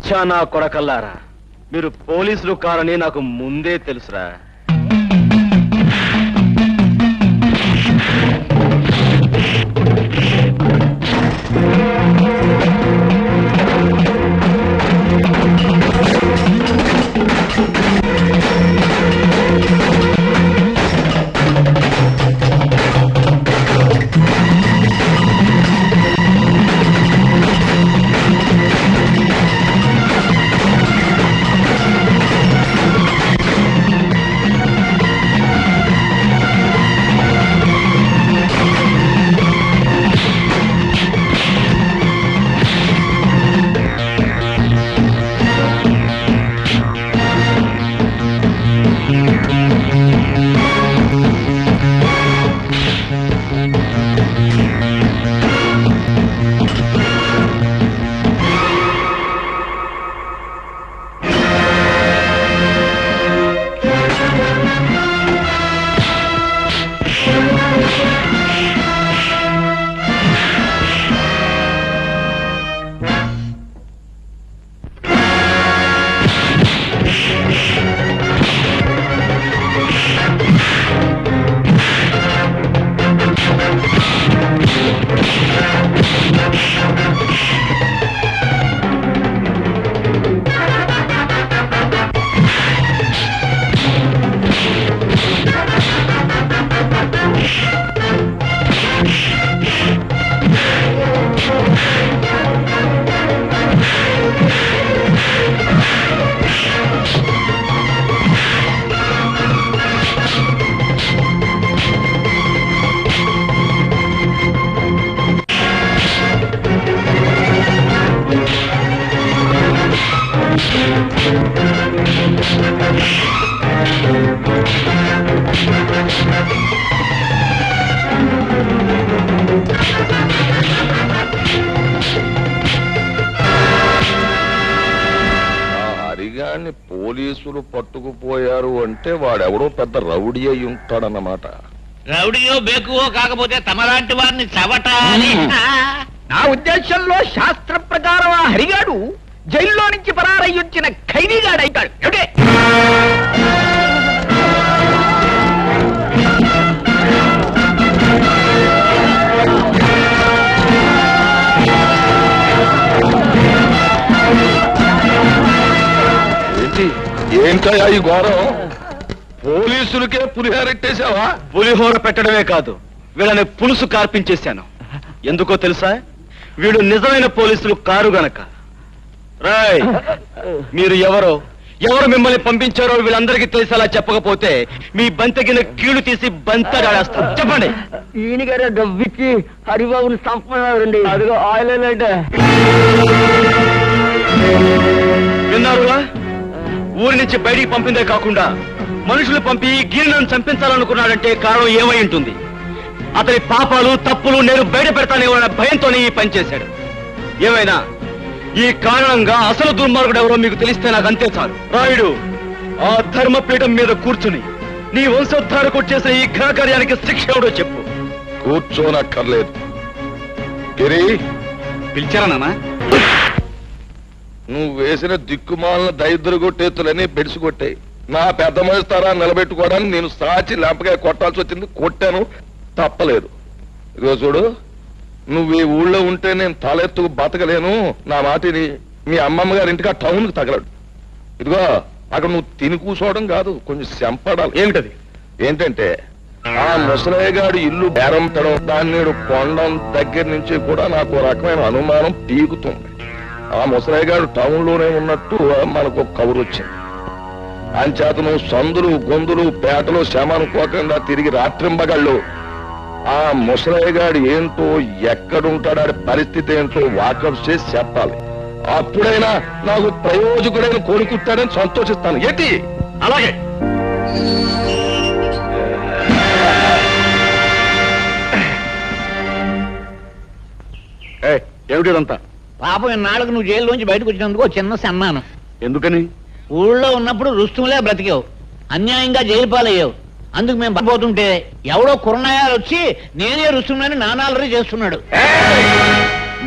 చచ్చా నా కొడకల్లారా, మీరు పోలీసులు కారని నాకు ముందే తెలుసురా. హరిగాన్ని పోలీసులు పట్టుకుపోయారు అంటే వాడెవడో పెద్ద రౌడీ అయి ఉంటాడన్నమాట. రౌడీయో బేకువో కాకపోతే తమలాంటి వారిని చవటాలి. నా ఉద్దేశంలో శాస్త్ర ప్రకారం ఆ హరిగాడు జైల్లో నుంచి పరారయ్యొచ్చిన ఖైదీగాడైతాడు. ఏంటయ్యా ఈ ఘోరం? పోలీసులకే పులిహోరెట్టేశావా? పులిహోర పెట్టడమే కాదు, వీళ్ళని పులుసు కార్పించేశాను. ఎందుకో తెలుసా? వీళ్ళు నిజమైన పోలీసులు కారు గనక. రాయ్, మీరు ఎవరు మిమ్మల్ని పంపించారో వీళ్ళందరికీ తెలిసేలా చెప్పకపోతే మీ బంతగిన కీళ్లు తీసి బంతడాడేస్తారు. చెప్పండి. ఈయన గారు డబ్బిచ్చి హరిబాబుని చంపన్నారండి. అదిగో ఆయిల్ అంటే విన్నారుగా? ఊరి నుంచి బయటికి పంపిందే కాకుండా మనుషులు పంపి గిరినను చంపించాలనుకున్నాడంటే కారణం ఏమై ఉంటుంది? అతని పాపాలు తప్పులు నేను బయట పెడతానేమన్న భయంతోనే ఈ పని చేశాడు. ఏమైనా ఈ కారణంగా అసలు దుర్మార్గుడు ఎవరో మీకు తెలిస్తే నాకు అంతే చాలు. రాయుడు, ఆ ధర్మపీఠం మీద కూర్చుని నీ వంశోద్ధారకు చేసే ఈ ఘనకార్యానికి శిక్ష ఎవడో చెప్పు. కూర్చోనక్కర్లేదు. గిరి, పిలిచారా నాన్న? నువ్వు వేసిన దిక్కుమాలిన దైద్ర కొట్టేతులని బెడిసికొట్టాయి. నా పెద్ద మనిస్తారా నిలబెట్టుకోవడానికి నేను సాచి లెంపగా కొట్టాల్సి వచ్చింది. కొట్టాను, తప్పలేదు. ఇదిగో చూడు, నువ్వు ఈ ఊళ్ళో ఉంటే నేను తలెత్తుకు బతకలేను. నా మాటిని మీ అమ్మమ్మ గారి ఇంటికి ఆ టౌన్కి తగలడు. ఇదిగో, అక్కడ నువ్వు తిని కూర్చోవడం కాదు, కొంచెం చెంపడాలి. ఏమిటది? ఏంటంటే ఆ ముసలయ్య గారి ఇల్లు బేరం పెట్టడం, దాన్ని కొండం దగ్గర నుంచి కూడా నాకు రకమైన అనుమానం పీకుతుంది. ఆ ముసలయ్య గారు టౌన్ లోనే ఉన్నట్టు మనకు ఒక కబురు వచ్చింది. అంచేత నువ్వు సందులు గొంతులు పేటలు శ్రమ అనుకోకుండా తిరిగి రాత్రింబగళ్ళు ఆ ముసలయ్య గారు ఏంటో, ఎక్కడుంటాడు, పరిస్థితి ఏంటో వాకప్ చేసి చెప్పాలి. అప్పుడైనా నాకు ప్రయోజకుడైన కోరుకుంటాడని సంతోషిస్తాను. ఏంటి? అలాగే. ఏమిటిదంతా? పాపం ఇన్నాళ్ళకు నువ్వు జైల్లోంచి బయటకు వచ్చినందుకు చిన్న సన్మానం. ఎందుకని? ఊళ్ళో ఉన్నప్పుడు రుస్తుములే బ్రతికావు, అన్యాయంగా జైలు పాలయ్యావు. అందుకు మేము పడిపోతుంటే ఎవడో కుర్రనాయాలు వచ్చి నేనే రుస్తుమని నానాలరీ చేస్తున్నాడు.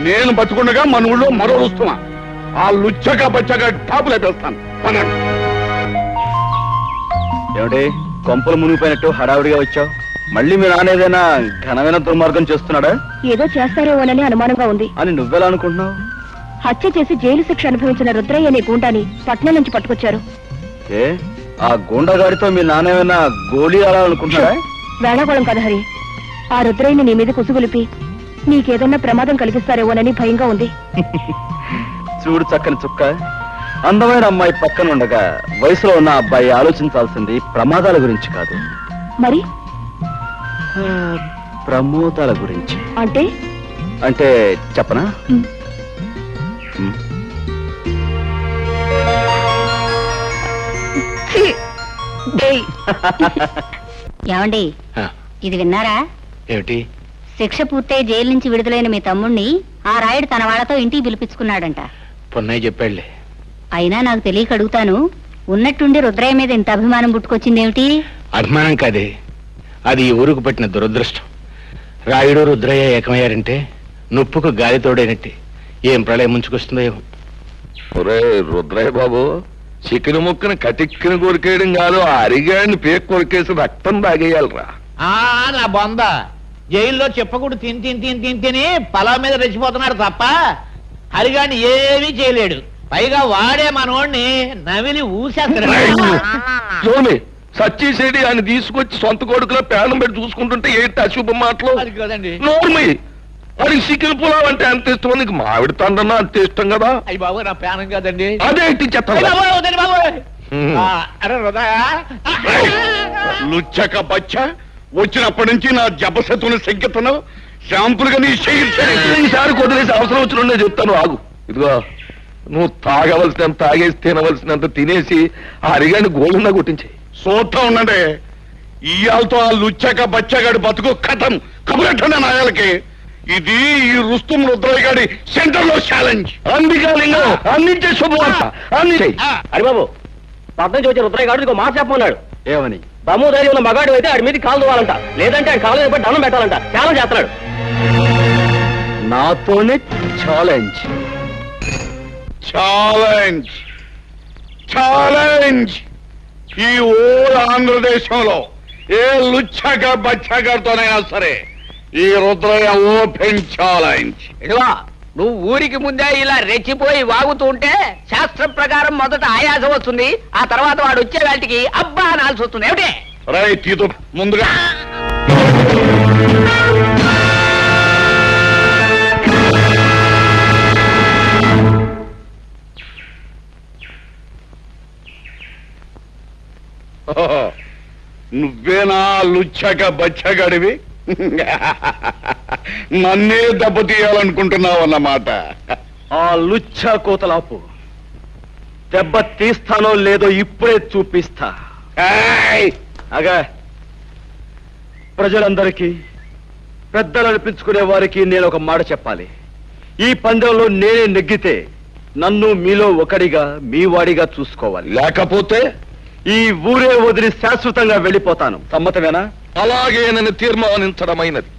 నేను బతుకుండగా మన ఊళ్ళో మరో రుస్తుమా? ఆ లుచ్చగా బచ్చగా టాపులు అయిపోతాను. ఏమిటి కొంపలు మునిగిపోయినట్టు హడావుడిగా వచ్చావు? మళ్ళీ మీ నాన్న ఏదైనా ఘనమైన దుర్మార్గం చేస్తున్నాడా? ఏదో చేస్తారేమోనని అనుమానంగా ఉంది అని నువ్వెలా అనుకుంటున్నావు? హత్య చేసి జైలు శిక్ష అనుభవించిన రుద్రయ్య అనే గూండాని పట్నం నుంచి పట్టుకొచ్చారు. ఏ ఆ గూండాగాడితో మీ నాన్న ఏమైనా గోళీ ఆడాలనుకుంటున్నాడా? వేళాకోళం కదా హరి. ఆ రుద్రయ్యని నీ మీద కుసుగులిపి నీకేదన్నా ప్రమాదం కలిగిస్తారేమోనని భయంగా ఉంది. చూడు చక్కని చుక్క, అందమైన అమ్మాయి పక్కన ఉండగా వయసులో ఉన్న అబ్బాయి ఆలోచించాల్సింది ప్రమాదాల గురించి కాదు, మరి ప్రమోదాల గురించి. అంటే అంటే చెప్పనా? ఏమండి ఇది విన్నారా? ఏమిటి? శిక్ష పూర్తయి జైలు నుంచి విడుదలైన మీ తమ్ముణ్ణి ఆ రాయుడు తన వాళ్ళతో ఇంటికి పిలిపించుకున్నాడంట. పొన్నయ్య చెప్పాడులే. అయినా నాకు తెలియక అడుగుతాను, ఉన్నట్టుండి రుద్రయ్య మీద ఇంత అభిమానం పుట్టుకొచ్చిందేమిటి? అభిమానం కాదే, అది ఈ ఊరుకు పట్టిన దురదృష్టం. రాయుడు రుద్రయ్య ఏకమయ్యారంటే నొప్పుకు గాలి తోడైనట్టే. ఏం ప్రళయం ముంచుకొస్తుందో ఏమో. ఒరే రుద్రయ్య బాబు, చికెన్ ముక్కని కటిక్కిన కొరికేయడం కాదు, ఆ అరిగాడిని పేక్ కొరికేసి రక్తం తాగేయాలరా. నా బొంద జైల్లో చెప్పకూడదు తిని పొలం మీద రెచ్చిపోతున్నాడు తప్ప హరిగాని ఏమీ చేయలేడు. పైగా వాడే మనోడిని నవిలి ఊసేస్తున్నాడు. సచ్చిసేడి ఆయన తీసుకొచ్చి సొంత కొడుకులో ప్రాణం పెట్టి చూసుకుంటుంటే ఏంటి అశుభ మాటలు? అది కదండి. నోర్మి, అది చికెన్ పులావ్ అంటే అంత ఇష్టం, నీకు మామిడి తండ్రన్నా అంత ఇష్టం కదా. అయ్యి బాబు నా ప్రాణం కాదండి. అదేంటి చెత్త అరే హృదయ లుచ్చక బచ్చ, వచ్చినప్పటి నుంచి నా జపశతుని సంకెతను షాంపుల్ గా నీ ఈసారి కొద్దిలేసి అవసరం వచ్చిన చెప్తాను, ఆగు. ఇదిగో నువ్వు తాగవలసినంత తాగేసి తినవలసినంత తినేసి ఆ అరిగాడిని గోళ్ళున్నా కొట్టించే. చూస్తా ఉండండి, ఇయాలతో ఆ లుచ్చక బచ్చగాడి బతుకు కథం కబురెట్టండి నాయాలకి. ఇది ఈ రుస్తుం రుద్రయ్య గారి సెంటర్ లో ఛాలెంజ్. అందికాలింగం అందించే శుభవార్త అందించే. హరిబాబు, పట్నం నుంచి వచ్చే రుద్రయ్య గారు మాకు చెప్పమన్నాడు. ఏమని? దమ్ము ధైర్యం ఉన్న మగాడు అయితే ఆడి మీద కాలు దోవాలంట, లేదంటే ఆడి కాలు మీద దండం పెట్టాలంట. ఛాలెంజ్ చేస్తున్నాడు. నాతోనే ఛాలెంజ్? Challenge challenge. ఈ ఓల్ ఆంధ్రదేశంలో ఏ లుచ్చగా బచ్చగారితోనైనా సరే ఈ రుద్రయ్య ఓపెన్ ఛాలెంజ్. ఇదిగో నువ్వు ఊరికి ముందే ఇలా రెచ్చిపోయి వాగుతూ ఉంటే శాస్త్రం ప్రకారం మొదట ఆయాసం వస్తుంది, ఆ తర్వాత వాడు వచ్చే వాటికి అబ్బా అనాల్సి వస్తుంది. ఏమిటి? రైట్, ఇది ముందుగా నువ్వేనా లుచ్చక బచ్చగడివి? నన్నే దెబ్బతీయాలనుకుంటున్నావు అన్నమాట. ఆ లుచ్చ కోతలాపు, దెబ్బ తీస్తానో లేదో ఇప్పుడే చూపిస్తా. అగా ప్రజలందరికీ, పెద్దలు అనిపించుకునే వారికి నేను ఒక మాట చెప్పాలి. ఈ పందెంలో నేనే నెగ్గితే నన్ను మీలో ఒకడిగా, మీ వాడిగా చూసుకోవాలి. లేకపోతే ఈ ఊరే వదిలి శాశ్వతంగా వెళ్ళిపోతాను. సమ్మతమేనా? అలాగే నన్ను తీర్మానించడమైనది.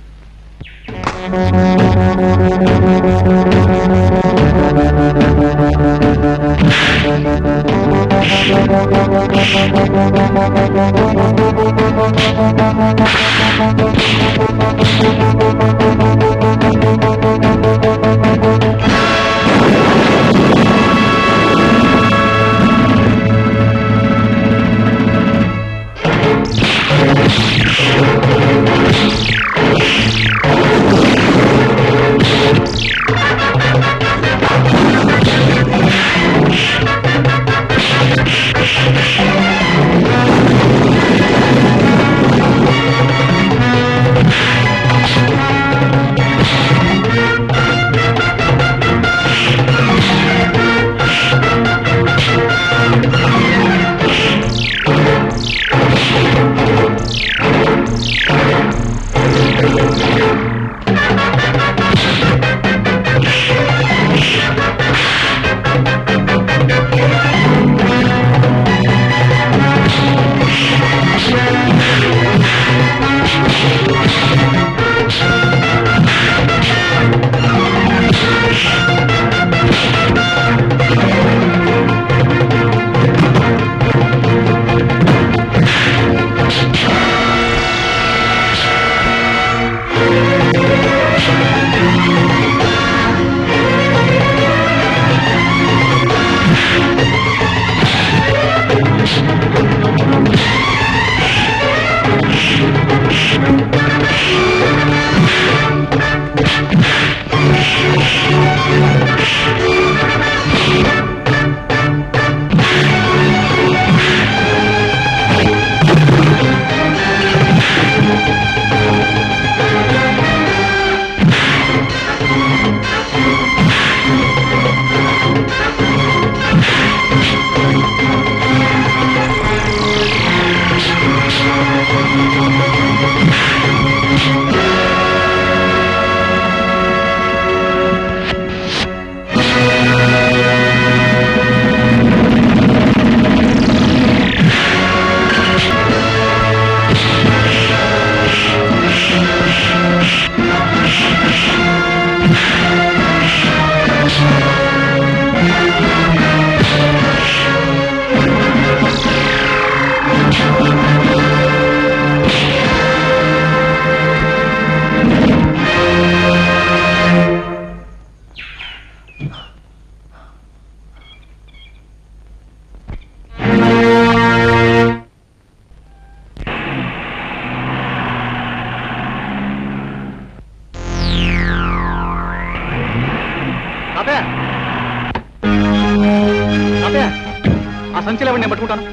ఆ సంచిలో నేను పట్టుకుంటాను.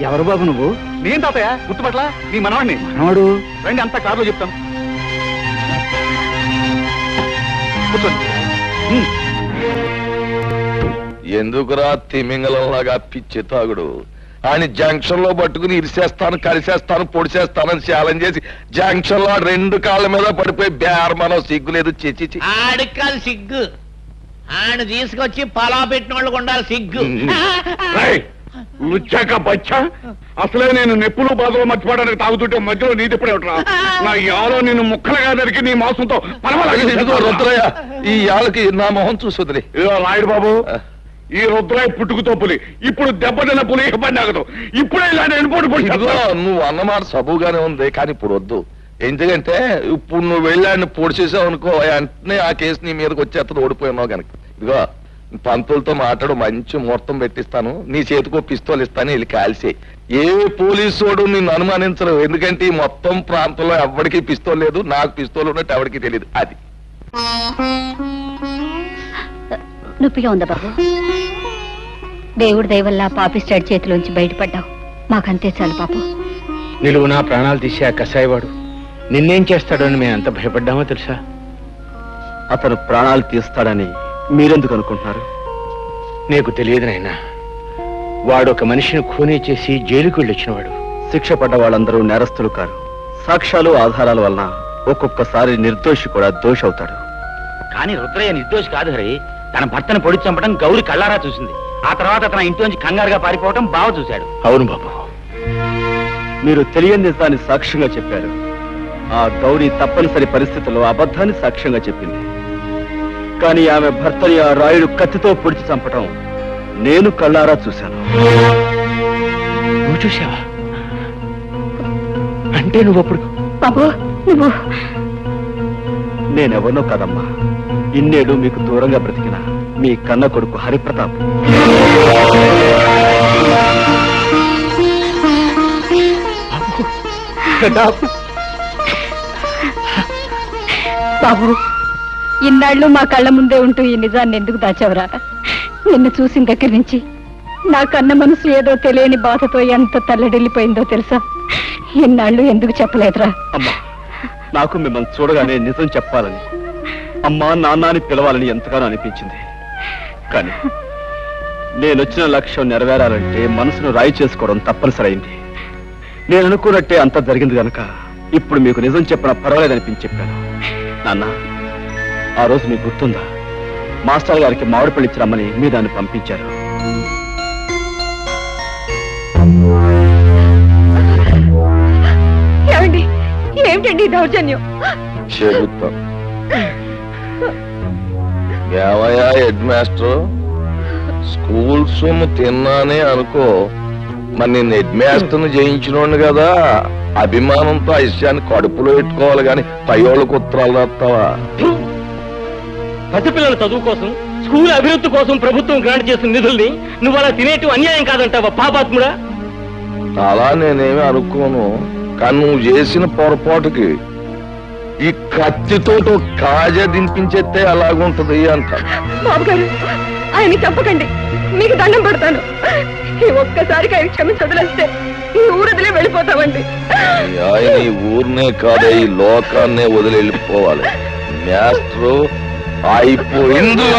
ఎవరు బాబు నువ్వు? నేను తాతయ్య, గుర్తుపట్ల నీ మనవాడిని. మనవాడు? రండి, అంతా కారులో చెప్తాను. కూర్చోండి. ఎందుకురా తిమింగలంలాగా పిచ్చి తాగుడు? ఆయన జంక్షన్ లో పట్టుకుని ఇరిసేస్తాను, కలిసేస్తాను, పొడిసేస్తానని ఛాలెంజ్ చేసి జంక్షన్ లో 2 కాళ్ళ మీద పడిపోయి బేరమనం సిగ్గులేదు. చిచి ఆడికి కాదు సిగ్గు, ఆయన తీసుకొచ్చి పొలా పెట్టిన వాళ్ళకు ఉండాలి సిగ్గు. లుచ్చాక బచ్చా, అసలే నేను నెప్పులు బాధలు మర్చిపోవడానికి తాగుతుంటే మధ్యలో నీ తిప్పుడే ఉంటా. నా యాలో నిన్ను ముక్కలుగా దరికి నీ మాంసంతో రుద్రయ్య, ఈ యాళ్ళకి నా మొహం చూసుదిలే. రాయుడు బాబు, ఈ రుద్రయ్య పుట్టుకుతో పులి, ఇప్పుడు దెబ్బతిన్న పులి ఇవ్వబడినాగదు. ఇప్పుడే ఇలా నేను నువ్వు అన్నమాట సబుగానే ఉంది, కానీ ఇప్పుడు వద్దు. ఎందుకంటే ఇప్పుడు నువ్వు వెళ్ళాడిని పొడి చేసావు అనుకో, వెంటనే ఆ కేసు నీ మీదకి వచ్చేస్తుంది, ఓడిపోయినావు కనుక. ఇదిగో పంతులతో మాట్లాడు, మంచి ముహూర్తం పెట్టిస్తాను, నీ చేతికో పిస్తోల్ ఇస్తాను, వెళ్ళి కాల్సే. ఏ పోలీసోడు నిన్ను అనుమానించరు, ఎందుకంటే ఈ మొత్తం ప్రాంతంలో ఎవరికి పిస్తోల్ లేదు, నాకు పిస్తోల్ ఉన్నట్టు ఎవరికి తెలియదు. అది నొప్పిగా ఉందా బాబు? దేవుడి దయవల్ల పాపిస్టాడ్ చేతిలోంచి బయటపడ్డావు, మాకంతే చాలు పాపు. నిలువు నా ప్రాణాలు తీసే ఆ కసాయివాడు నిన్నేం చేస్తాడో అని మేము ఎంత భయపడ్డామో తెలుసా? అతను ప్రాణాలు తీస్తాడని మీరెందుకు అనుకుంటున్నారు? నీకు తెలియదు నాయనా, వాడు ఒక మనిషిని ఖూనీ చేసి జైలుకు వెళ్ళొచ్చినవాడు. శిక్ష పడ్డ వాళ్ళందరూ నేరస్తులు కారు. సాక్ష్యాలు ఆధారాల వలన ఒక్కొక్కసారి నిర్దోషి కూడా దోషి అవుతాడు. కానీ రుద్రయ్య నిర్దోషి కాదు హరి. తన భర్తను పొడి చంపడం గౌరి కళ్ళారా చూసింది. ఆ తర్వాత తన ఇంట్లోంచి కంగారుగా పారిపోవడం బావ చూశాడు. అవును బాబు, మీరు తెలియని నిజాన్ని సాక్ష్యంగా చెప్పారు. ఆ గౌరీ తప్పనిసరి పరిస్థితుల్లో అబద్ధాన్ని సాక్ష్యంగా చెప్పింది. కానీ ఆమె భర్తని ఆ రాయుడు కత్తితో పొడిచి చంపటం నేను కళ్ళారా చూశాను. నువ్వు చూసావా? అంటే నువ్వు అప్పుడు బాబు నువ్వు? నేనెవరినో కదమ్మా, ఇన్నేడు మీకు దూరంగా బ్రతికిన మీ కన్న కొడుకు హరిప్రతాప్. బాబు, ఇన్నాళ్ళు మా కళ్ళ ముందే ఉంటూ ఈ నిజాన్ని ఎందుకు దాచావురా? నిన్ను చూసిన దగ్గర నుంచి నా కన్న మనసు ఏదో తెలియని బాధతో ఎంత తల్లడిల్లిపోయిందో తెలుసా? ఇన్నాళ్ళు ఎందుకు చెప్పలేదురా? అమ్మా, నాకు మిమ్మల్ని చూడగానే నిజం చెప్పాలని, అమ్మా నాన్న అని పిలవాలని ఎంతగానో అనిపించింది. కానీ నేనొచ్చిన లక్ష్యం నెరవేరాలంటే మనసును రాయి చేసుకోవడం తప్పనిసరైంది. నేను అనుకున్నట్టే అంత జరిగింది కనుక ఇప్పుడు మీకు నిజం చెప్పినా పర్వాలేదనిపించి చెప్పాను. నాన్న, ఆ రోజు మీకు గుర్తుందా? మాస్టర్ గారికి మామిడి పళ్ళు ఇచ్చి రమ్మని మీ దాన్ని పంపించారు. ఏమిటండి దౌర్జన్యం? చెబుతాం. ఏమయ్యా హెడ్ మాస్టర్, స్కూల్ సొమ్ము తిన్నానే అనుకో, మరి నేను హెడ్ మాస్టర్ని జయించినోండి కదా, అభిమానంతో ఆ విషయాన్ని కడుపులో పెట్టుకోవాలి గాని పైయోళ్ళకు ఉత్తరాలు రాస్తావా? పసిపిల్లల చదువు కోసం, స్కూల్ అభివృద్ధి కోసం ప్రభుత్వం గ్రాంట్ చేసిన నిధుల్ని నువ్వు అలా తినేటు అన్యాయం కాదంటావా పాపాత్ముడా? అలా నేనేమి అనుకోను, కానీ నువ్వు చేసిన పొరపాటుకి ఈ కత్తితో కాజా దింపించేస్తే అలాగుంటది అంట. బాబు గారు ఆయన చెప్పకండి, మీకు దండం పెడతాను. ఈ ఒక్కసారికి ఆయన క్షమించి వదిలేస్తే ఈ ఊరదిలే వెళ్ళిపోతామండి. ఆయన ఈ ఊరినే కాదు ఈ లోకాన్నే వదిలి వెళ్ళిపోవాలి. మాస్టరు అయిపోయింది.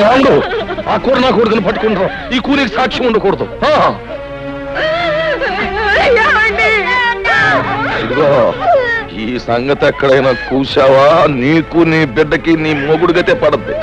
రాముడు, ఆ కూర నా కొడుకుని పట్టుకుంటారు. ఈ కూలికి సాక్ష్యం ఉండకూడదు. ఇదిగో ఈ సంగతి ఎక్కడైనా కూసావా నీకు నీ బిడ్డకి నీ మొగుడుగతే పడద్ది.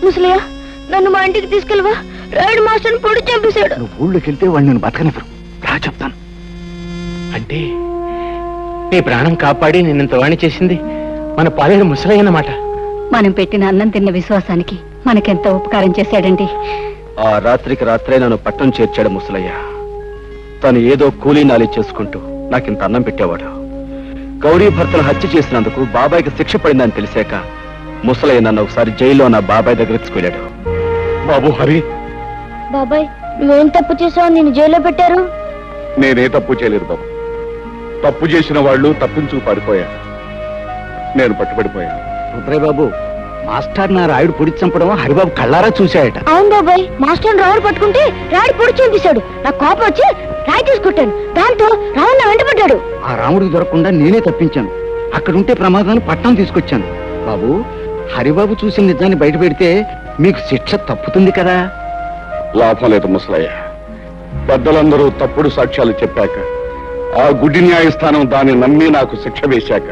ముసలయ్య, నన్ను మా ఇంటికి తీసుకెళ్ళవా? రాయుడు మాస్టర్ పొడి చంపేశాడు. నువ్వు ఊళ్ళోకి వెళ్తే వాళ్ళు నేను బతకనివ్వరు. రా చెప్తాను. అంటే నీ ప్రాణం కాపాడి నిన్నంత వాణి చేసింది మన పాలేరు ముసలయ్య అన్నమాట. మనం పెట్టిన అన్నం తిన్న విశ్వాసానికి మనకెంత ఉపకారం చేశాడండి. ఆ రాత్రికి రాత్రే నన్ను పట్టణం చేర్చాడు ముసలయ్య. తను ఏదో కూలీ నాలి చేసుకుంటూ నాకింత అన్నం పెట్టేవాడు. గౌరీ భర్తను హత్య చేసినందుకు బాబాయ్కి శిక్ష పడిందని తెలిసాక ముసలయ్య నన్ను ఒకసారి జైల్లో నా బాబాయ్ దగ్గరికి తీసుకెళ్ళాడు. బాబు హరి, బాబాయ్ నువ్వేం తప్పు చేసావు? నేను జైల్లో పెట్టారు. నేనే తప్పు చేయలేదు బాబు. తప్పు చేసిన వాళ్ళు తప్పించు పడిపోయారు. నేను పట్టుబడిపోయాను. రుద్రయ్య బాబు, మాస్టర్ నా రాయుడు పొడి చంపడం హరిబాబు కళ్ళారా చూశాయట. అవును బాబాయ్, మాస్టర్ రావుడు పట్టుకుంటే రాయుడు పొడి చంపేశాడు. నాకు కోపం వచ్చి రాయి తీసుకుంటాను. దాంతో రావుడు నా వెంటబడ్డాడు. ఆ రాముడికి దొరకకుండా నేనే తప్పించాను. అక్కడుంటే ప్రమాదాన్ని పట్టణం తీసుకొచ్చాను. బాబు, హరిబాబు చూసిన నిజాన్ని బయట పెడితే మీకు శిక్ష తప్పుతుంది కదా. లాభం లేదు ముసలయ్య. పెద్దలందరూ తప్పుడు సాక్ష్యాలు చెప్పాక, ఆ గుడి న్యాయస్థానం దాన్ని నమ్మి నాకు శిక్ష వేశాక,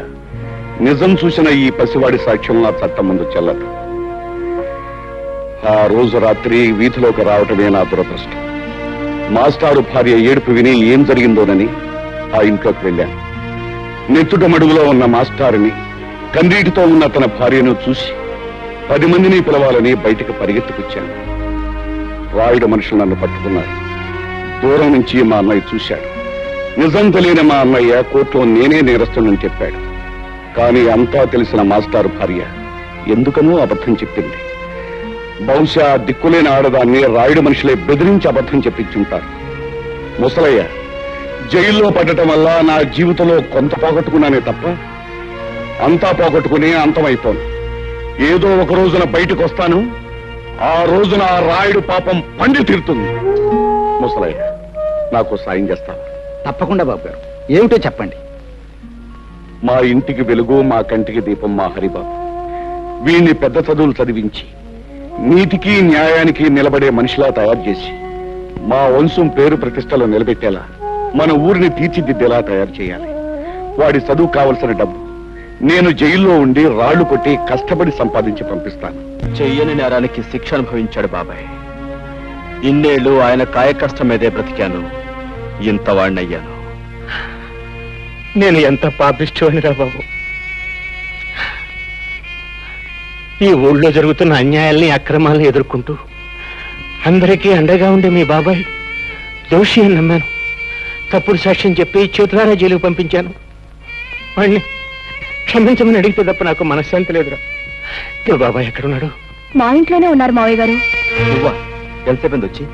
నిజం చూసిన ఈ పసివాడి సాక్ష్యం నా చట్టం ముందు చెల్లదు. ఆ రోజు రాత్రి వీధిలోకి రావటమే నా దురదృష్టం. మాస్టారు భార్య ఏడుపు విని ఏం జరిగిందోనని ఆ ఇంట్లోకి వెళ్ళాను. నెత్తుట మడుగులో ఉన్న మాస్టారుని, కన్నీటితో ఉన్న తన భార్యను చూసి 10 మందిని పిలవాలని బయటకు పరిగెత్తుకొచ్చాను. రాయుడు మనుషులు నన్ను పట్టుకున్నారు. దూరం నుంచి మా అన్నయ్య చూశాడు. నిజం తెలియని మా అన్నయ్య కోర్టులో నేనే నేరస్తుని చెప్పాడు. కానీ అంతా తెలిసిన మాస్టారు భార్య ఎందుకనో అబద్ధం చెప్పింది. బహుశా దిక్కులేని ఆడదాన్ని రాయుడు మనుషులే బెదిరించి అబద్ధం చెప్పించుంటారు. ముసలయ్య, జైల్లో పడటం వల్ల నా జీవితంలో కొంత పోగొట్టుకున్నానే తప్ప అంతా పోగొట్టుకుని అంతమైపోను. ఏదో ఒక రోజున బయటకు వస్తాను. ఆ రోజున ఆ రాయుడు పాపం పండి తీరుతుంది. ముసలయ్య, నాకు సాయం చేస్తాను. తప్పకుండా బాబు గారు, ఏమిటో చెప్పండి. మా ఇంటికి వెలుగు, మా కంటికి దీపం మా హరిబాబు. వీణ్ణి పెద్ద చదువులు చదివించి నీతికి న్యాయానికి నిలబడే మనిషిలా తయారు చేసి మా వంశం పేరు ప్రతిష్టలు నిలబెట్టేలా మన ఊరిని తీర్చిదిద్దేలా తయారు చేయాలి. వాడి చదువు కావలసిన డబ్బు నేను జైల్లో ఉండి రాళ్లు కొట్టి కష్టపడి సంపాదించి పంపిస్తాను. చెయ్యని నేరానికి శిక్ష అనుభవించాడు బాబాయ్. ఇన్నేళ్లు ఆయన కాయ కష్టం మీదే బ్రతికాను. ఇంత వాణ్ణయ్యాను. నేను ఎంత పాపిష్టోనిరా బాబు. ఈ ఊళ్ళో జరుగుతున్న అన్యాయాల్ని, అక్రమాలను ఎదుర్కొంటూ అందరికీ అండగా ఉండే మీ బాబాయ్ దోషి అని నమ్మాను. తప్పుడు సాక్ష్యం చెప్పి చేతులారా జైలుకు పంపించాను. వాడిని క్షమించమని అడిగితే తప్ప నాకు మనశ్శాంతి లేదురా. మీ బాబాయ్ ఎక్కడున్నాడు? మా ఇంట్లోనే ఉన్నారు మావయ్య గారు. నువ్వా? ఎంతసేపు వచ్చి?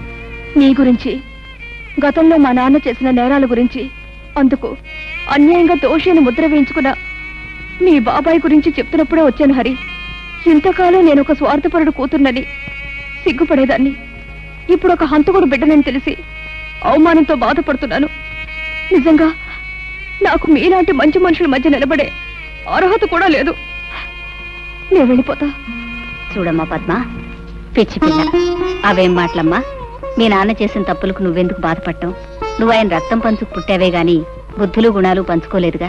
నీ గురించి, గతంలో మా నాన్న చేసిన నేరాల గురించి, అందుకు అన్యాయంగా దోషిని ముద్ర వేయించుకున్న మీ బాబాయ్ గురించి చెప్తున్నప్పుడే వచ్చాను హరి. ఇంతకాలం నేను ఒక స్వార్థపరుడు కూతుర్నని సిగ్గుపడేదాన్ని. ఇప్పుడు ఒక హంతకుడు బిడ్డనని తెలిసి అవమానంతో బాధపడుతున్నాను. నిజంగా నాకు మీలాంటి మంచి మనుషుల మధ్య నిలబడే అర్హత కూడా లేదు. నేను వెళ్ళిపోతా. చూడమ్మా పద్మ, పిచ్చి పిల్ల, అవేం మాటలమ్మా. మీ నాన్న చేసిన తప్పులకు నువ్వెందుకు బాధపడటం? నువ్వు ఆయన రక్తం పంచుకు పుట్టావే గాని బుద్ధులు గుణాలు పంచుకోలేదుగా.